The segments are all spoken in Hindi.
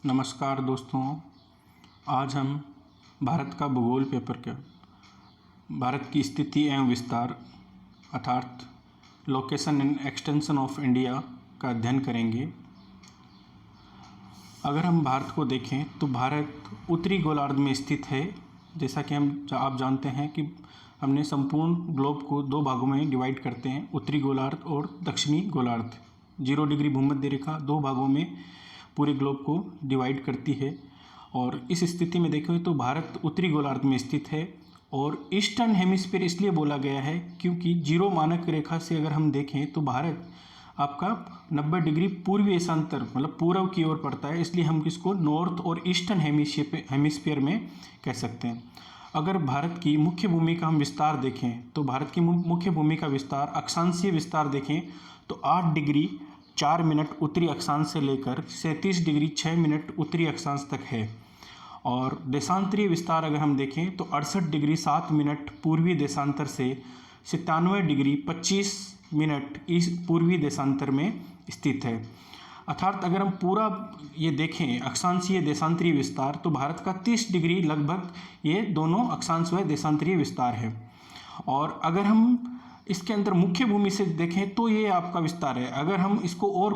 नमस्कार दोस्तों, आज हम भारत का भूगोल पेपर के भारत की स्थिति एवं विस्तार अर्थात location and extension of India का अध्ययन करेंगे। अगर हम भारत को देखें तो भारत उत्तरी गोलार्ध में स्थित है। जैसा कि आप जानते हैं कि हमने संपूर्ण ग्लोब को दो भागों में डिवाइड करते हैं, उत्तरी गोलार्ध और दक्षिणी गोलार्ध। 0 डिग्री भूमध्य रेखा दो भागों में पूरे ग्लोब को डिवाइड करती है। और इस स्थिति में देखें तो भारत उत्तरी गोलार्ध में स्थित है और ईस्टर्न हेमिस्फीयर इसलिए बोला गया है क्योंकि 0 मानक रेखा से अगर हम देखें तो भारत आपका 90 डिग्री पूर्वी देशांतर मतलब पूर्व की ओर पड़ता है, इसलिए हम इसको नॉर्थ और ईस्टर्न हेमिस्फीयर में कह सकते हैं। अगर भारत की मुख्य भूमि का हम विस्तार देखें तो भारत की मुख्य भूमि का विस्तार अक्षांशीय विस्तार देखें तो 8 डिग्री 4 मिनट उत्तरी अक्षांश से लेकर 37 डिग्री 6 मिनट उत्तरी अक्षांश तक है। और देशांतरीय विस्तार अगर हम देखें तो 68 डिग्री 7 मिनट पूर्वी देशांतर से 97 डिग्री 25 मिनट इस पूर्वी देशांतर में स्थित है। अर्थात अगर हम पूरा ये देखें अक्षांशीय देशांतरीय विस्तार तो भारत का 30 डिग्री लगभग ये दोनों अक्षांश व देशांतरीय विस्तार है। और अगर हम इसके अंदर मुख्य भूमि से देखें तो ये आपका विस्तार है। अगर हम इसको और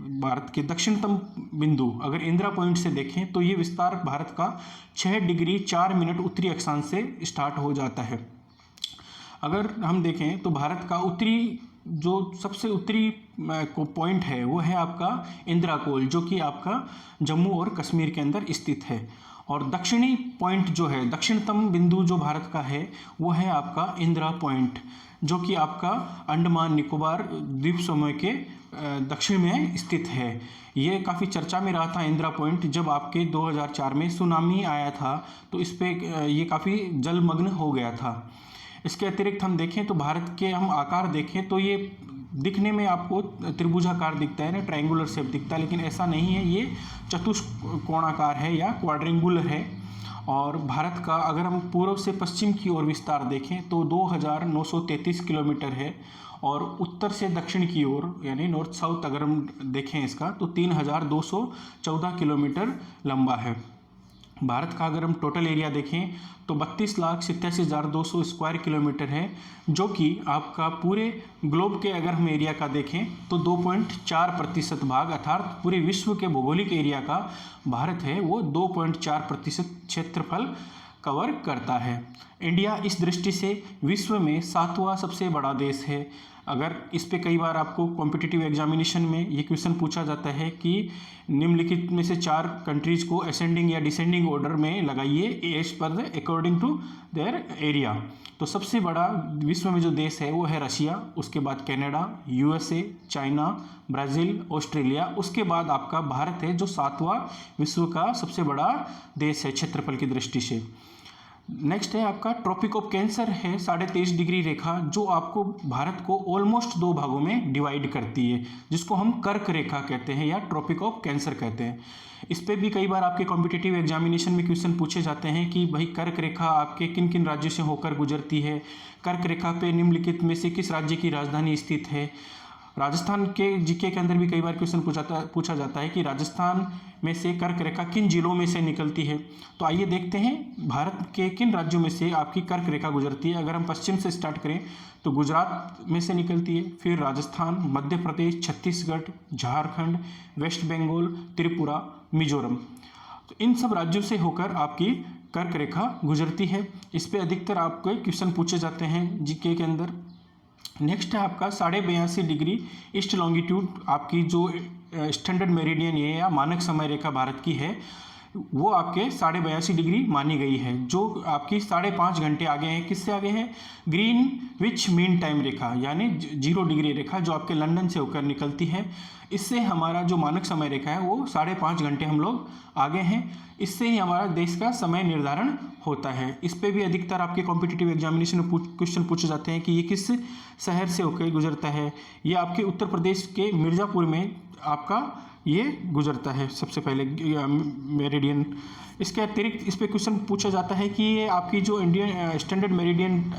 भारत के दक्षिणतम बिंदु अगर इंदिरा पॉइंट से देखें तो ये विस्तार भारत का 6 डिग्री 4 मिनट उत्तरी अक्षांश से स्टार्ट हो जाता है। अगर हम देखें तो भारत का उत्तरी जो सबसे उत्तरी को पॉइंट है वो है आपका इंदिरा कोल, जो कि आपका जम्मू और कश्मीर के अंदर स्थित है। और दक्षिणी पॉइंट जो है दक्षिणतम बिंदु जो भारत का है वो है आपका इंदिरा पॉइंट, जो कि आपका अंडमान निकोबार द्वीप समूह के दक्षिण में स्थित है। ये काफ़ी चर्चा में रहा था इंदिरा पॉइंट जब आपके 2004 में सुनामी आया था तो इस पे ये काफ़ी जलमग्न हो गया था। इसके अतिरिक्त हम देखें तो भारत के हम आकार देखें तो ये दिखने में आपको त्रिभुजाकार दिखता है ना, ट्रायंगुलर शेप दिखता है, लेकिन ऐसा नहीं है, ये चतुष्कोणाकार है या क्वाड्रेंगुलर है। और भारत का अगर हम पूर्व से पश्चिम की ओर विस्तार देखें तो 2933 किलोमीटर है और उत्तर से दक्षिण की ओर यानी नॉर्थ साउथ अगर हम देखें इसका तो 3214 किलोमीटर लंबा है। भारत का अगर हम टोटल एरिया देखें तो 32,87,200 स्क्वायर किलोमीटर है, जो कि आपका पूरे ग्लोब के अगर हम एरिया का देखें तो 2.4% भाग अर्थात पूरे विश्व के भौगोलिक एरिया का भारत है वो 2.4% क्षेत्रफल कवर करता है। इंडिया इस दृष्टि से विश्व में 7वां सबसे बड़ा देश है। अगर इस पे कई बार आपको कॉम्पिटिटिव एग्जामिनेशन में ये क्वेश्चन पूछा जाता है कि निम्नलिखित में से 4 कंट्रीज को असेंडिंग या डिसेंडिंग ऑर्डर में लगाइए as per according to their area. तो सबसे बड़ा विश्व में जो देश है वो है रशिया, उसके बाद Canada, USA, China, Brazil, Australia, उसके बाद आपका भारत है जो 7वां विश्व का सबसे बड़ा देश है क्षेत्रफल की दृष्टि से। नेक्स्ट है आपका ट्रॉपिक ऑफ कैंसर है 23.5 डिग्री रेखा, जो आपको भारत को ऑलमोस्ट 2 भागों में डिवाइड करती है, जिसको हम कर्क रेखा कहते हैं या ट्रॉपिक ऑफ कैंसर कहते हैं। इस पे भी कई बार आपके कॉम्पिटिटिव एग्जामिनेशन में क्वेश्चन पूछे जाते हैं कि भाई कर्क रेखा आपके किन किन राज्यों से होकर गुजरती है, कर्क रेखा पे निम्नलिखित में से किस राज्य की राजधानी स्थित है। राजस्थान के जीके के अंदर भी कई बार क्वेश्चन पूछा जाता है कि राजस्थान में से कर्क रेखा किन जिलों में से निकलती है। तो आइए देखते हैं भारत के किन राज्यों में से आपकी कर्क रेखा गुजरती है। अगर हम पश्चिम से स्टार्ट करें तो गुजरात में से निकलती है, फिर राजस्थान, मध्य प्रदेश, छत्तीसगढ़, झारखंड, वेस्ट बंगाल, त्रिपुरा, मिजोरम। तो इन सब राज्यों से होकर आपकी कर्क रेखा गुजरती है। इस पर अधिकतर आपके क्वेश्चन पूछे जाते हैं जीके के अंदर। नेक्स्ट है आपका 82.5 डिग्री ईस्ट लॉन्गिट्यूड, आपकी जो स्टैंडर्ड मेरिडियन है या मानक समय रेखा भारत की है वो आपके 82.5 डिग्री मानी गई है, जो आपकी 5.5 घंटे आगे है। किससे आगे है? ग्रीनविच मीन टाइम रेखा यानी 0 डिग्री रेखा जो आपके लंदन से होकर निकलती है। इससे हमारा जो मानक समय रेखा है वो 5.5 घंटे हम लोग आगे हैं। इससे ही हमारा देश का समय निर्धारण होता है। इस पे भी अधिकतर आपके कॉम्पिटिटिव एग्जामिनेशन में क्वेश्चन पूछे जाते हैं कि ये किस शहर से होकर गुजरता है। ये आपके उत्तर प्रदेश के मिर्ज़ापुर में आपका ये गुजरता है सबसे पहले मेरिडियन। इसके अतिरिक्त इस पे क्वेश्चन पूछा जाता है कि ये आपकी जो इंडियन स्टैंडर्ड मेरिडियन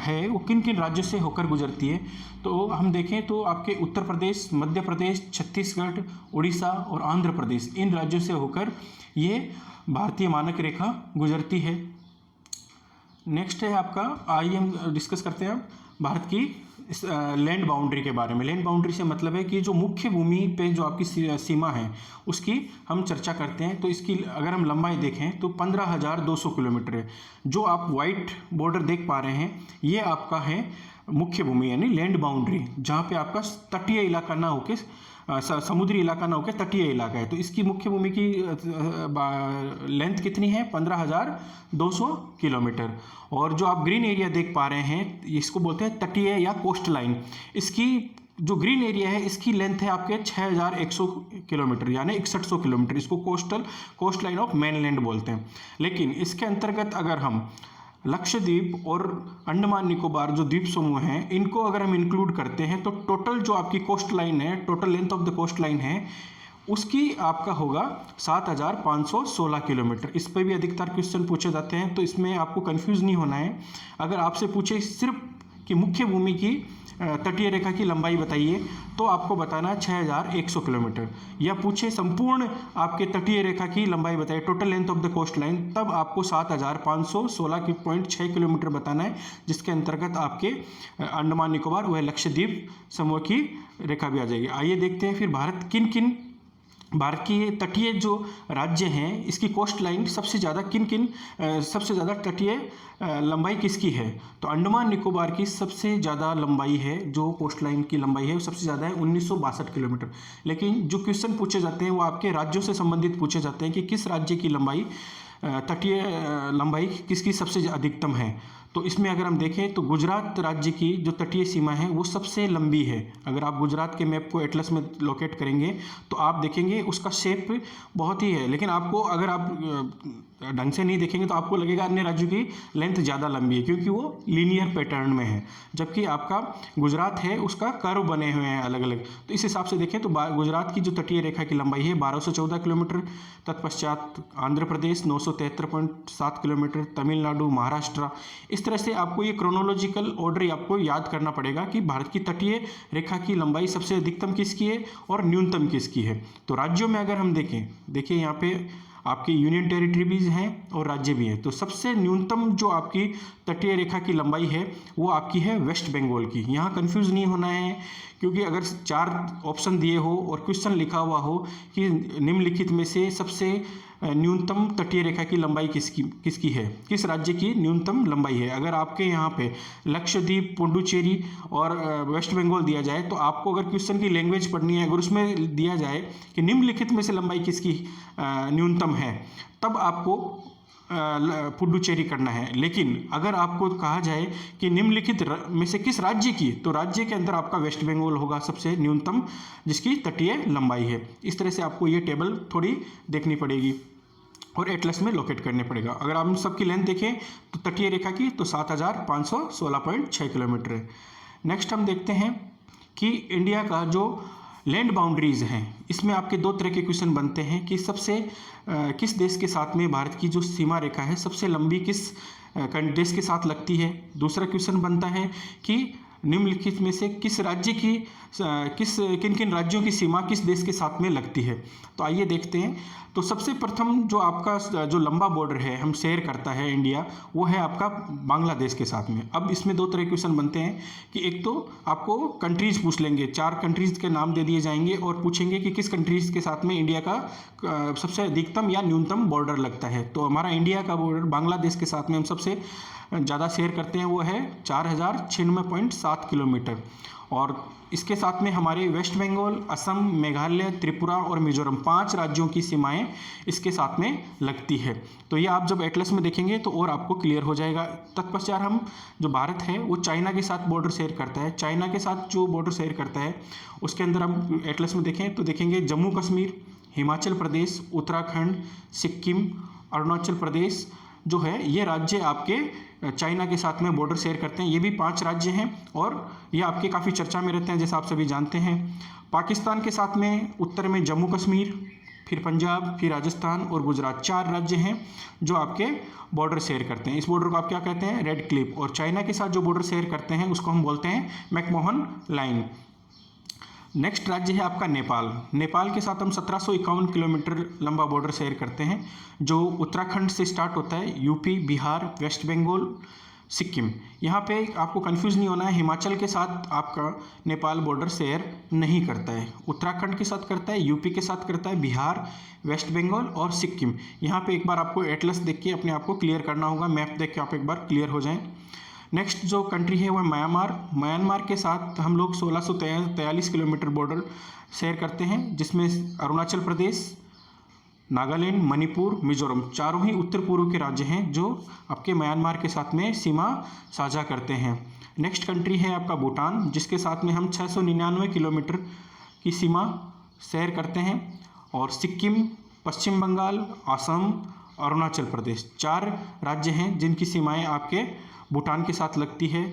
है वो किन किन राज्यों से होकर गुजरती है। तो हम देखें तो आपके उत्तर प्रदेश, मध्य प्रदेश, छत्तीसगढ़, उड़ीसा और आंध्र प्रदेश, इन राज्यों से होकर ये भारतीय मानक रेखा गुजरती है। नेक्स्ट है आपका, आइए हम डिस्कस करते हैं भारत की लैंड बाउंड्री के बारे में। लैंड बाउंड्री से मतलब है कि जो मुख्य भूमि पे जो आपकी सीमा है उसकी हम चर्चा करते हैं। तो इसकी अगर हम लंबाई देखें तो 15,200 किलोमीटर है। जो आप वाइट बॉर्डर देख पा रहे हैं ये आपका है मुख्य भूमि यानी लैंड बाउंड्री, जहाँ पे आपका तटीय इलाका ना होके समुद्री इलाका ना होकर तटीय इलाका है। तो इसकी मुख्य भूमि की लेंथ कितनी है? 15,200 किलोमीटर। और जो आप ग्रीन एरिया देख पा रहे हैं इसको बोलते हैं तटीय या कोस्ट लाइन। इसकी जो ग्रीन एरिया है इसकी लेंथ है आपके 6,100 किलोमीटर यानी 6100 किलोमीटर। इसको कोस्ट लाइन ऑफ मेनलैंड बोलते हैं। लेकिन इसके अंतर्गत अगर हम लक्षद्वीप और अंडमान निकोबार जो द्वीप समूह हैं इनको अगर हम इंक्लूड करते हैं तो टोटल जो आपकी कोस्ट लाइन है, total length of the coast line है उसकी आपका होगा 7,516 किलोमीटर। इस पर भी अधिकतर क्वेश्चन पूछे जाते हैं तो इसमें आपको कंफ्यूज नहीं होना है। अगर आपसे पूछे सिर्फ कि मुख्य भूमि की तटीय रेखा की लंबाई बताइए तो आपको बताना 6,100 किलोमीटर, या पूछे संपूर्ण आपके तटीय रेखा की लंबाई बताइए, total length of the coast line, तब आपको 7,516.6 किलोमीटर बताना है, जिसके अंतर्गत आपके अंडमान निकोबार वह लक्षद्वीप समूह की रेखा भी आ जाएगी। आइए देखते हैं फिर भारत किन भारत की तटीय जो राज्य हैं इसकी कोस्ट लाइन सबसे ज़्यादा सबसे ज़्यादा तटीय लंबाई किसकी है। तो अंडमान निकोबार की सबसे ज़्यादा लंबाई है, जो कोस्ट लाइन की लंबाई है वो सबसे ज़्यादा है 1962 किलोमीटर। लेकिन जो क्वेश्चन पूछे जाते हैं वो आपके राज्यों से संबंधित पूछे जाते हैं कि किस राज्य की लंबाई तटीय लंबाई किसकी सबसे अधिकतम है। तो इसमें अगर हम देखें तो गुजरात राज्य की जो तटीय सीमा है वो सबसे लंबी है। अगर आप गुजरात के मैप को एटलस में लोकेट करेंगे तो आप देखेंगे उसका शेप बहुत ही है, लेकिन आपको अगर आप ढंग से नहीं देखेंगे तो आपको लगेगा अन्य राज्यों की लेंथ ज़्यादा लंबी है क्योंकि वो लीनियर पैटर्न में है, जबकि आपका गुजरात है उसका कर्व बने हुए हैं अलग अलग। तो इस हिसाब से देखें तो गुजरात की जो तटीय रेखा की लंबाई है 1214 किलोमीटर। तत्पश्चात आंध्र प्रदेश 973.7 किलोमीटर, तमिलनाडु, महाराष्ट्र। इस तरह से आपको ये क्रोनोलॉजिकल ऑर्डर आपको याद करना पड़ेगा कि भारत की तटीय रेखा की लंबाई सबसे अधिकतम किसकी है और न्यूनतम किसकी है। तो राज्यों में अगर हम देखिए यहाँ पे आपकी यूनियन टेरिटरीज हैं और राज्य भी हैं। तो सबसे न्यूनतम जो आपकी तटीय रेखा की लंबाई है वो आपकी है वेस्ट बंगाल की। यहाँ कंफ्यूज नहीं होना है क्योंकि अगर 4 ऑप्शन दिए हो और क्वेश्चन लिखा हुआ हो कि निम्नलिखित में से सबसे न्यूनतम तटीय रेखा की लंबाई किसकी है, किस राज्य की न्यूनतम लंबाई है। अगर आपके यहाँ पे लक्षद्वीप, पुडुचेरी और वेस्ट बंगाल दिया जाए तो आपको अगर क्वेश्चन की लैंग्वेज पढ़नी है, अगर उसमें दिया जाए कि निम्नलिखित में से लंबाई किसकी न्यूनतम है, तब आपको पुडुचेरी करना है। लेकिन अगर आपको कहा जाए कि निम्नलिखित में से किस राज्य की, तो राज्य के अंदर आपका वेस्ट बंगाल होगा सबसे न्यूनतम जिसकी तटीय लंबाई है। इस तरह से आपको ये टेबल थोड़ी देखनी पड़ेगी और एटलस में लोकेट करने पड़ेगा। अगर आप सबकी लेंथ देखें तो तटीय रेखा की तो 7,516.6 किलोमीटर है। नेक्स्ट हम देखते हैं कि इंडिया का जो लैंड बाउंड्रीज हैं इसमें आपके 2 तरह के क्वेश्चन बनते हैं कि किस देश के साथ में भारत की जो सीमा रेखा है सबसे लंबी किस देश के साथ लगती है। दूसरा क्वेश्चन बनता है कि निम्नलिखित में से किस राज्य की किन राज्यों की सीमा किस देश के साथ में लगती है। तो आइए देखते हैं। तो सबसे प्रथम जो आपका जो लंबा बॉर्डर है हम शेयर करता है इंडिया, वो है आपका बांग्लादेश के साथ में। अब इसमें 2 तरह के क्वेश्चन बनते हैं कि एक तो आपको कंट्रीज पूछ लेंगे, 4 कंट्रीज के नाम दे दिए जाएंगे और पूछेंगे कि किस कंट्रीज के साथ में इंडिया का सबसे अधिकतम या न्यूनतम बॉर्डर लगता है। तो हमारा इंडिया का बॉर्डर बांग्लादेश के साथ में हम सबसे ज़्यादा शेयर करते हैं, वो है 4,096.7 किलोमीटर। और इसके साथ में हमारे वेस्ट बंगाल, असम, मेघालय, त्रिपुरा और मिजोरम 5 राज्यों की सीमाएं इसके साथ में लगती है। तो ये आप जब एटलस में देखेंगे तो और आपको क्लियर हो जाएगा। तत्पश्चात हम जो भारत है वो चाइना के साथ बॉर्डर शेयर करता है। चाइना के साथ जो बॉर्डर शेयर करता है उसके अंदर हम एटलस में देखें तो देखेंगे जम्मू कश्मीर, हिमाचल प्रदेश, उत्तराखंड, सिक्किम, अरुणाचल प्रदेश, जो है ये राज्य आपके चाइना के साथ में बॉर्डर शेयर करते हैं। ये भी 5 राज्य हैं और ये आपके काफ़ी चर्चा में रहते हैं, जैसा आप सभी जानते हैं। पाकिस्तान के साथ में उत्तर में जम्मू कश्मीर, फिर पंजाब, फिर राजस्थान और गुजरात, 4 राज्य हैं जो आपके बॉर्डर शेयर करते हैं। इस बॉर्डर को आप क्या कहते हैं? Red Cliff. और चाइना के साथ जो बॉर्डर शेयर करते हैं उसको हम बोलते हैं मैकमोहन लाइन। नेक्स्ट राज्य है आपका नेपाल। नेपाल के साथ हम 1751 किलोमीटर लंबा बॉर्डर शेयर करते हैं, जो उत्तराखंड से स्टार्ट होता है, यूपी, बिहार, वेस्ट बंगाल, सिक्किम। यहाँ पे आपको कंफ्यूज नहीं होना है, हिमाचल के साथ आपका नेपाल बॉर्डर शेयर नहीं करता है। उत्तराखंड के साथ करता है, यूपी के साथ करता है, बिहार, वेस्ट बंगाल और सिक्किम। यहाँ पे एक बार आपको एटलस देख के अपने आप को क्लियर करना होगा, मैप देख के आप एक बार क्लियर हो जाएं। नेक्स्ट जो कंट्री है वह म्यांमार के साथ हम लोग 1643 किलोमीटर बॉर्डर शेयर करते हैं, जिसमें अरुणाचल प्रदेश, नागालैंड, मणिपुर, मिजोरम, चारों ही उत्तर पूर्व के राज्य हैं जो आपके म्यांमार के साथ में सीमा साझा करते हैं। नेक्स्ट कंट्री है आपका भूटान, जिसके साथ में हम 699 किलोमीटर की सीमा शेयर करते हैं। और सिक्किम, पश्चिम बंगाल, असम, अरुणाचल प्रदेश, 4 राज्य हैं जिनकी सीमाएं आपके भूटान के साथ लगती है।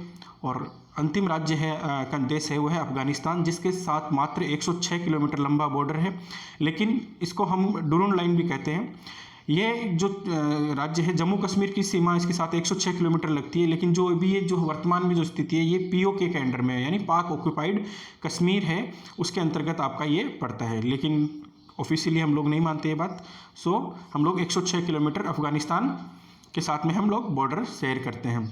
और अंतिम राज्य है देश है वो है अफगानिस्तान, जिसके साथ मात्र 106 किलोमीटर लंबा बॉर्डर है, लेकिन इसको हम डुरून लाइन भी कहते हैं। ये जो राज्य है, जम्मू कश्मीर की सीमा इसके साथ 106 किलोमीटर लगती है, लेकिन जो अभी ये जो वर्तमान में जो स्थिति है ये POK के अंडर में है, यानी पाक ऑक्यूपाइड कश्मीर है, उसके अंतर्गत आपका ये पड़ता है। लेकिन ऑफिशियली हम लोग नहीं मानते ये बात। सो हम लोग 106 किलोमीटर अफगानिस्तान के साथ में हम लोग बॉर्डर शेयर करते हैं।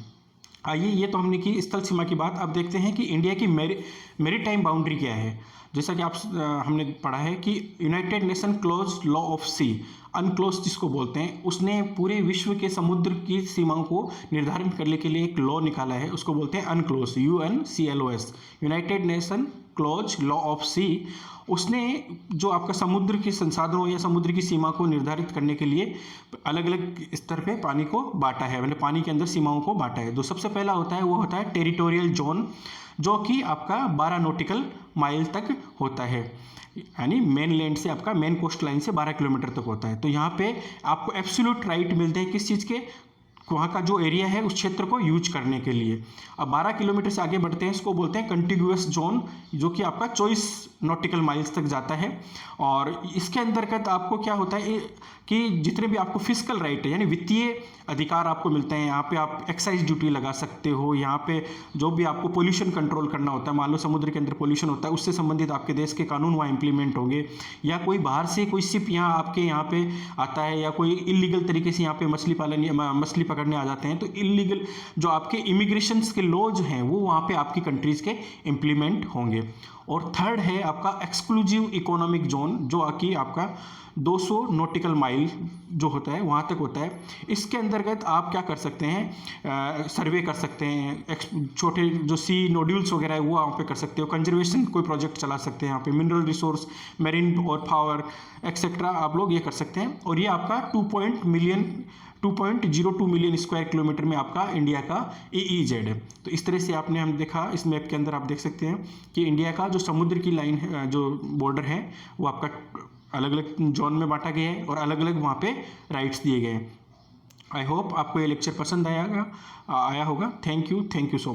आइए, ये तो हमने की स्थल सीमा की बात। अब देखते हैं कि इंडिया की मेरीटाइम बाउंड्री क्या है। जैसा कि हमने पढ़ा है कि united nation close law of sea, UNCLOS जिसको बोलते हैं, उसने पूरे विश्व के समुद्र की सीमाओं को निर्धारित करने के लिए एक लॉ निकाला है, उसको बोलते हैं unclose, UNCLOS, United nation close law of सी। उसने जो आपका समुद्र के संसाधनों या समुद्र की सीमा को निर्धारित करने के लिए अलग अलग स्तर पे पानी को बांटा है, मतलब पानी के अंदर सीमाओं को बांटा है। जो सबसे पहला होता है वो होता है टेरिटोरियल जोन, जो कि आपका 12 नॉटिकल माइल तक होता है, यानी मेन लैंड से आपका मेन कोस्ट लाइन से 12 किलोमीटर तक होता है। तो यहाँ पे आपको एब्सोल्यूट राइट मिलते हैं किस चीज़ के? वहाँ का जो एरिया है उस क्षेत्र को यूज करने के लिए। अब 12 किलोमीटर से आगे बढ़ते हैं, इसको बोलते हैं कंटिग्यूअस जोन, जो कि आपका 24 नॉटिकल माइल्स तक जाता है। और इसके अंतर्गत आपको क्या होता है कि जितने भी आपको फिजिकल राइट है, यानी वित्तीय अधिकार आपको मिलते हैं। यहाँ पे आप एक्साइज ड्यूटी लगा सकते हो, यहाँ पे जो भी आपको पोल्यूशन कंट्रोल करना होता है, मान लो समुद्र के अंदर पोल्यूशन होता है, उससे संबंधित आपके देश के कानून वहाँ इंप्लीमेंट होंगे। या कोई बाहर से कोई शिप यहाँ आपके यहाँ पे आता है, या कोई इलीगल तरीके से यहाँ पे मछली पकड़ने आ जाते हैं, तो इलीगल जो आपके इमिग्रेशन के लॉज हैं वो वहाँ पे आपकी कंट्रीज़ के इम्प्लीमेंट होंगे। और थर्ड है आपका एक्सक्लूसिव इकोनॉमिक जोन, जो कि आपका 200 नॉटिकल माइल जो होता है वहाँ तक होता है। इसके अंतर्गत आप क्या कर सकते हैं? सर्वे कर सकते हैं, छोटे जो सी नोड्यूल्स वगैरह है वो वहाँ पे कर सकते हो, कंजर्वेशन कोई प्रोजेक्ट चला सकते हैं यहाँ पे, मिनरल रिसोर्स, मेरीन और पावर एक्सेट्रा आप लोग ये कर सकते हैं। और ये आपका 2.02 मिलियन स्क्वायर किलोमीटर में आपका इंडिया का EEZ है। तो इस तरह से आपने हम देखा, इस मैप के अंदर आप देख सकते हैं कि इंडिया का जो समुद्र की लाइन है, जो बॉर्डर है, वो आपका अलग अलग जोन में बांटा गया है और अलग अलग वहाँ पे राइट्स दिए गए हैं। आई होप आपको ये लेक्चर पसंद आया होगा। Thank you so much.